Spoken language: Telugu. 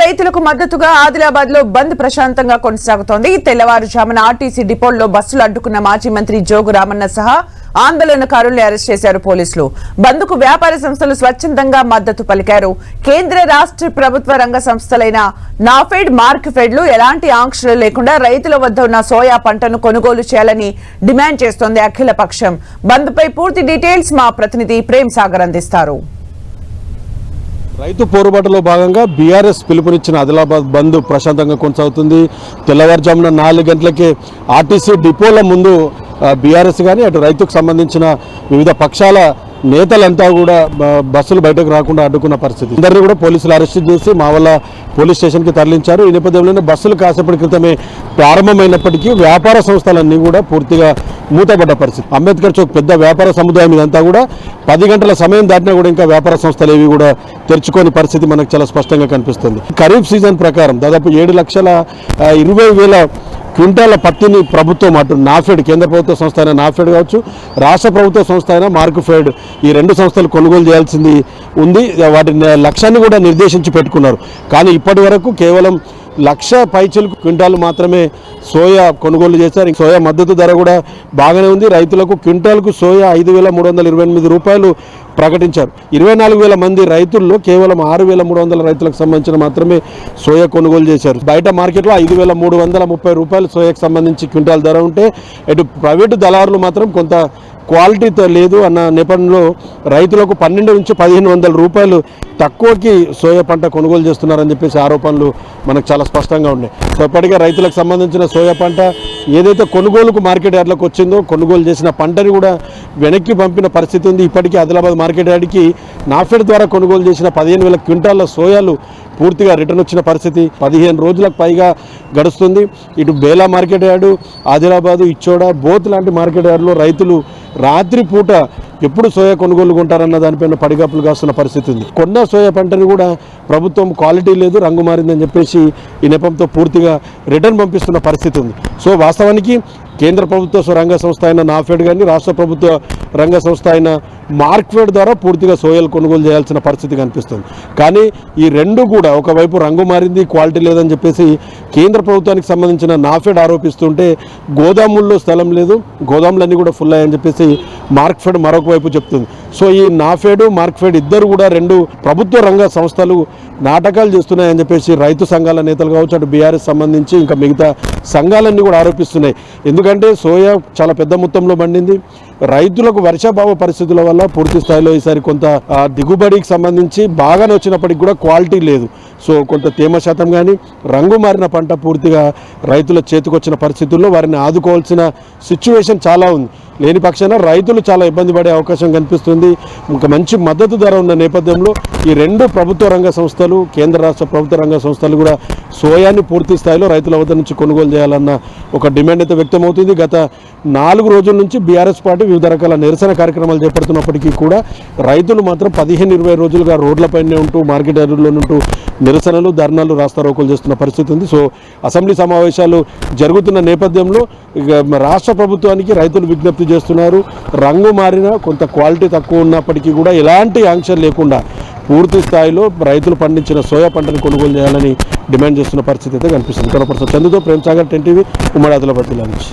రైతులకు మద్దతుగా ఆదిలాబాద్ లో బంద్ ప్రశాంతంగా కొనసాగుతోంది. తెల్లవారుజామున ఆర్టీసీ డిపోల్లో బస్సులు అడ్డుకున్న మాజీ మంత్రి జోగు రామన్న సహా ఆందోళనకారుల్ని అరెస్ట్ చేశారు పోలీసులు. బంద్ కు వ్యాపార సంస్థలు స్వచ్ఛందంగా మద్దతు పలికారు. కేంద్ర రాష్ట్ర ప్రభుత్వ రంగ సంస్థలైన నాఫెడ్, మార్క్ఫెడ్ లు ఎలాంటి ఆంక్షలు లేకుండా రైతుల వద్ద ఉన్న సోయా పంటను కొనుగోలు చేయాలని డిమాండ్ చేస్తోంది అఖిల పక్షం. బంద్ పై పూర్తి డీటెయిల్స్ మా ప్రతినిధి ప్రేమ్ సాగర్ అందిస్తారు. రైతు పోరుబాటులో భాగంగా బీఆర్ఎస్ పిలుపునిచ్చిన ఆదిలాబాద్ బంద్ ప్రశాంతంగా కొనసాగుతుంది. తెల్లవారుజామున 4 గంటలకే ఆర్టీసీ డిపోల ముందు బీఆర్ఎస్ కానీ అటు రైతుకు సంబంధించిన వివిధ పక్షాల నేతలంతా కూడా బస్సులు బయటకు రాకుండా అడ్డుకున్న పరిస్థితి. అందరినీ కూడా పోలీసులు అరెస్ట్ చేసి మా వల్ల పోలీస్ స్టేషన్కి తరలించారు. ఈ నేపథ్యంలోనే బస్సులు కాసేపటి క్రితమే ప్రారంభమైనప్పటికీ వ్యాపార సంస్థలన్నీ కూడా పూర్తిగా మూతపడ్డ పరిస్థితి. అంబేద్కర్ చౌక్ పెద్ద వ్యాపార సముదాయం ఇదంతా కూడా 10 గంటల సమయం దాటినా కూడా ఇంకా వ్యాపార సంస్థలు ఏవి కూడా తెరుచుకోని పరిస్థితి మనకు చాలా స్పష్టంగా కనిపిస్తుంది. ఖరీఫ్ సీజన్ ప్రకారం దాదాపు 7,20,000 క్వింటాల పత్తిని ప్రభుత్వం అటు నాఫెడ్, కేంద్ర ప్రభుత్వ సంస్థ అయిన నాఫెడ్ కావచ్చు, రాష్ట్ర ప్రభుత్వ సంస్థ అయిన మార్క్ఫెడ్, ఈ 2 సంస్థలు కొనుగోలు చేయాల్సింది ఉంది. వాటి లక్ష్యాన్ని కూడా నిర్దేశించి పెట్టుకున్నారు. కానీ ఇప్పటి వరకు కేవలం 1,00,000 పైచలకు క్వింటాలు మాత్రమే సోయా కొనుగోలు చేశారు. సోయా మద్దతు ధర కూడా బాగానే ఉంది. రైతులకు క్వింటాల్కు సోయా 5,328 రూపాయలు ప్రకటించారు. 24,000 మంది రైతుల్లో కేవలం 6,300 రైతులకు సంబంధించిన మాత్రమే సోయా కొనుగోలు చేశారు. బయట మార్కెట్లో 5,330 రూపాయలు సోయాకు సంబంధించి క్వింటాల్ ధర ఉంటే ఇటు ప్రైవేటు దళారులు మాత్రం కొంత క్వాలిటీతో లేదు అన్న నేపథ్యంలో రైతులకు 12 నుంచి 1,500 రూపాయలు తక్కువకి సోయా పంట కొనుగోలు చేస్తున్నారని చెప్పేసి ఆరోపణలు మనకు చాలా స్పష్టంగా ఉన్నాయి. సో ఇప్పటికే రైతులకు సంబంధించిన సోయా పంట ఏదైతే కొనుగోలుకు మార్కెట్ యార్డ్లకు వచ్చిందో కొనుగోలు చేసిన పంటని కూడా వెనక్కి పంపిన పరిస్థితి ఉంది. ఇప్పటికీ ఆదిలాబాద్ మార్కెట్ యార్డ్కి నాఫెడ్ ద్వారా కొనుగోలు చేసిన 15,000 క్వింటాల సోయాలు పూర్తిగా రిటర్న్ వచ్చిన పరిస్థితి 15 రోజులకు పైగా గడుస్తుంది. ఇటు బేలా మార్కెట్ యార్డు, ఆదిలాబాదు, ఇచ్చోడ, బోత్ లాంటి మార్కెట్ యార్డులో రైతులు రాత్రి పూట ఎప్పుడు సోయా కొనుగోలు కొంటారన్న దానిపైన పడిగాపులు కాస్తున్న పరిస్థితి ఉంది. కొన్న సోయా పంటని కూడా ప్రభుత్వం క్వాలిటీ లేదు, రంగు మారిందని చెప్పేసి ఈ నెపంతో పూర్తిగా రిటర్న్ పంపిస్తున్న పరిస్థితి ఉంది. సో వాస్తవానికి కేంద్ర ప్రభుత్వ రంగ సంస్థ అయిన నాఫెడ్ కానీ రాష్ట్ర ప్రభుత్వ రంగ సంస్థ అయిన మార్క్ఫెడ్ ద్వారా పూర్తిగా సోయాలు కొనుగోలు చేయాల్సిన పరిస్థితి కనిపిస్తుంది. కానీ ఈ 2 కూడా ఒకవైపు రంగు మారింది, క్వాలిటీ లేదని చెప్పేసి కేంద్ర ప్రభుత్వానికి సంబంధించిన నాఫెడ్ ఆరోపిస్తుంటే గోదాముల్లో స్థలం లేదు, గోదాములన్నీ కూడా ఫుల్ అయ్యని చెప్పేసి మార్క్ఫెడ్ మరొక వైపు చెప్తుంది. సో ఈ నాఫెడ్, మార్క్ఫెడ్ ఇద్దరు కూడా 2 ప్రభుత్వ రంగ సంస్థలు నాటకాలు చేస్తున్నాయని చెప్పేసి రైతు సంఘాల నేతలు కావచ్చు, అటు బీఆర్ఎస్ సంబంధించి ఇంకా మిగతా సంఘాలన్నీ కూడా ఆరోపిస్తున్నాయి. ఎందుకంటే సోయా చాలా పెద్ద మొత్తంలో పండింది. రైతులకు వర్షాభావ పరిస్థితుల వల్ల పూర్తి స్థాయిలో ఈసారి కొంత దిగుబడికి సంబంధించి బాగానే వచ్చినప్పటికి కూడా క్వాలిటీ లేదు. సో కొంత తేమ శాతం కానీ రంగు మారిన పంట పూర్తిగా రైతుల చేతికొచ్చిన పరిస్థితుల్లో వారిని ఆదుకోవాల్సిన సిచ్యువేషన్ చాలా ఉంది. లేని పక్షాన రైతులు చాలా ఇబ్బంది పడే అవకాశం కనిపిస్తుంది. ఇంకా మంచి మద్దతు ధర ఉన్న నేపథ్యంలో ఈ 2 ప్రభుత్వ రంగ సంస్థలు, కేంద్ర రాష్ట్ర ప్రభుత్వ రంగ సంస్థలు కూడా సోయాని పూర్తి స్థాయిలో రైతుల వద్ద నుంచి కొనుగోలు చేయాలన్న ఒక డిమాండ్ అయితే వ్యక్తమవుతుంది. గత 4 రోజుల నుంచి బీఆర్ఎస్ పార్టీ వివిధ రకాల నిరసన కార్యక్రమాలు చేపడుతున్నప్పటికీ కూడా రైతులు మాత్రం 15-20 రోజులుగా రోడ్లపైనే ఉంటూ మార్కెట్ యార్డుల్లో ఉంటూ నిరసనలు, ధర్నాలు, రాస్తారోకోలు చేస్తున్న పరిస్థితి ఉంది. సో అసెంబ్లీ సమావేశాలు జరుగుతున్న నేపథ్యంలో రాష్ట్ర ప్రభుత్వానికి రైతులు విజ్ఞప్తి చేస్తున్నారు. రంగు మారిన కొంత క్వాలిటీ తక్కువ ఉన్నప్పటికీ కూడా ఎలాంటి ఆంక్షలు లేకుండా పూర్తి స్థాయిలో రైతులు పండించిన సోయా పంటను కొనుగోలు చేయాలని డిమాండ్ చేస్తున్న పరిస్థితి అయితే కనిపిస్తుంది. చందుతో ప్రేమ్ సాగర్, 10 టీవీ, ఉమ్మడి ఆదిలాబాద్ జిల్లా నుంచి.